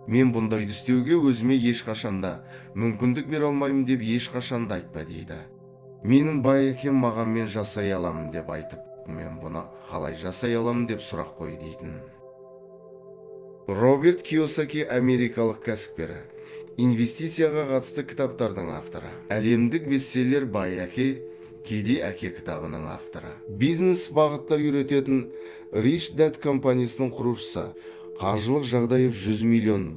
Мен бұндайды істеуге өзіме ешқашанда мүмкіндік бере алмаймын деп ешқашанда айтпа дейді. Менің бай әкем маған мен жасай аламын деп айтып, мен бұны қалай жасай аламын деп сұрақ қой дейтін. Роберт Кийосаки америкалық кәсіпкер, инвестицияға қатысты кітаптардың авторы, әлемдік бестселлер «Бай әке, кедей әке» кітабының авторы, бизнес бағытта үйрететін Rich Dad компаниясының құрушысы, қаржылық жағдайы $100 миллион.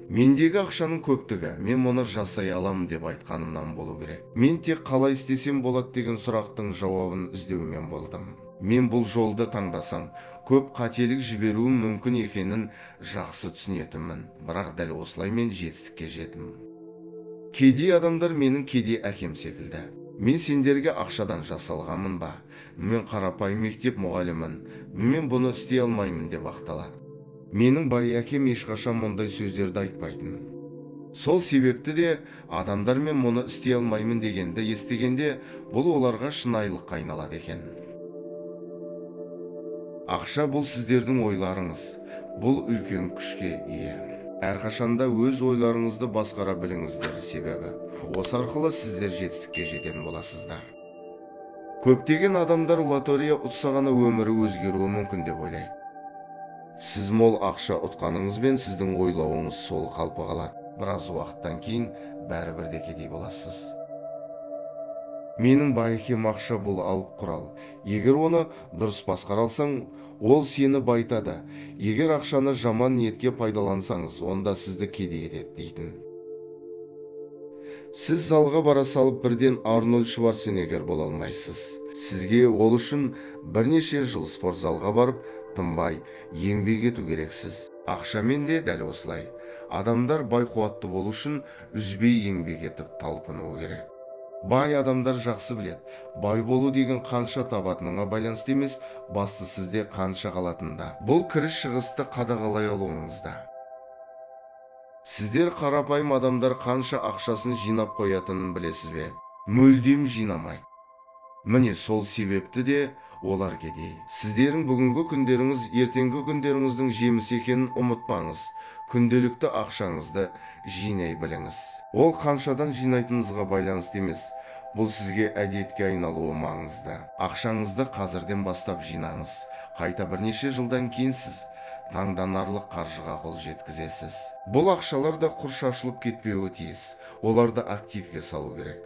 Мендегі ақшаның көптігі, мен мұны жасай аламын деп айтқанымнан болу керек. Мен тек қалай істесем болады деген сұрақтың жауабын іздеумен болдым. Мен бұл жолды таңдасам, көп қателік жіберуім мүмкін екенін жақсы түсінетінмін, бірақ дәл осылай мен жетістікке жетім. Кедей адамдар менің кедей әкем секілді. Мен сендерге ақшадан жасалғанмын ба? Мен қарапайым мектеп мұғалімін, мен бұны істей алмаймын деп ақталады. Менің бай әкем ешқашан мұндай сөздерді айтпайтын. Сол себепті де адамдар мен мұны істей алмаймын дегенді естігенде, бұл оларға шынайылыққа айналады екен. Ақша бұл сіздердің ойларыңыз, бұл үлкен күшке ие. Әрқашанда өз ойларыңызды басқара біліңіздер, себебі осы арқылы сіздер жетістікке жететін боласыздар. Көптеген адамдар лотерея ұтса ғана өмірі өзгеруі мүмкін деп ойлайды. Сіз мол ақша ұтқаныңызбен сіздің ойлауыңыз сол қалпы қалады. Біраз уақыттан кейін бәрібір де кедей боласыз. Менің бай әкем ақша бұл алып құрал. Егер оны дұрыс басқара алсаң, ол сені байтады. Егер ақшаны жаман ниетке пайдалансаңыз, онда сізді кедей етеді дейтін. Сіз залға бара салып бірден Арнольд Шварценеггер бола алмайсыз. Сізге ол үшін бірнеше жыл спорт залға барып, тынбай еңбек ету керексіз. Ақшамен де дәл осылай. Адамдар бай қуатты болу үшін үзбей еңбек етіп талпынуы керек. Бай адамдар жақсы біледі. Бай болу деген қанша табатыныңа байланысты емес, басты сізде қанша қалатында. Бұл кіріс шығысты қадағалай алуыңызда. Сіздер қарапайым адамдар қанша ақшасын жинап қоятынын білесіз бе? Мүлдем жинамайды. Міне сол себепті де олар кедей. Сіздердің бүгінгі күндеріңіз ертеңгі күндеріңіздің жемісі екенін ұмытпаңыз. Күнделікті ақшаңызды жинай біліңіз. Ол қаншадан жинайтыныңызға байланысты емес. Бұл сізге әдетке айналуы маңызды. Ақшаңызды қазірден бастап жинаңыз. Қайта бірнеше жылдан кейін сіз таңданарлық қаржыға қол жеткізесіз. Бұл ақшалар да құр шашылып кетпеуі тиіс. Оларды активке салу керек.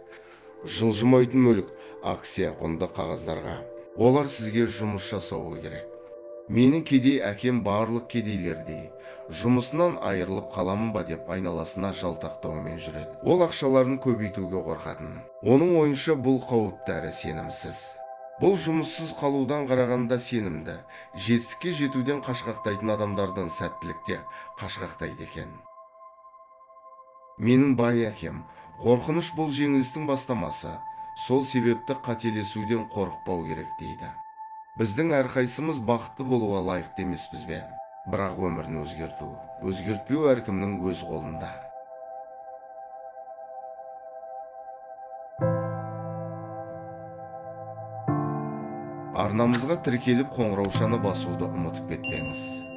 Жылжымайтын мүлік, акция құнды қағаздарға. Олар сізге жұмыс жасауы керек. Менің кедей әкем барлық кедейлердей. Жұмысынан айырылып қаламын ба деп айналасына жалтақтаумен жүреді. Ол ақшаларын көбейтуге қорқатын. Оның ойынша бұл қауіпті әрі сенімсіз. Бұл жұмыссыз қалудан қарағанда сенімді, жетістікке жетуден қашқақтайтын адамдардан сәттілікте қашқақтайды екен. Менің бай әкем, қорқыныш бұл жеңілістің бастамасы. Сол себепті қателесуден қорықпау керек дейді. Біздің әрқайсымыз бақытты болуға лайықты емеспіз бе? Бірақ өмірін өзгертпеу әркімнің өз қолында. Арнамызға тіркеліп қоңыраушаны басуды ұмытып кетпеңіз.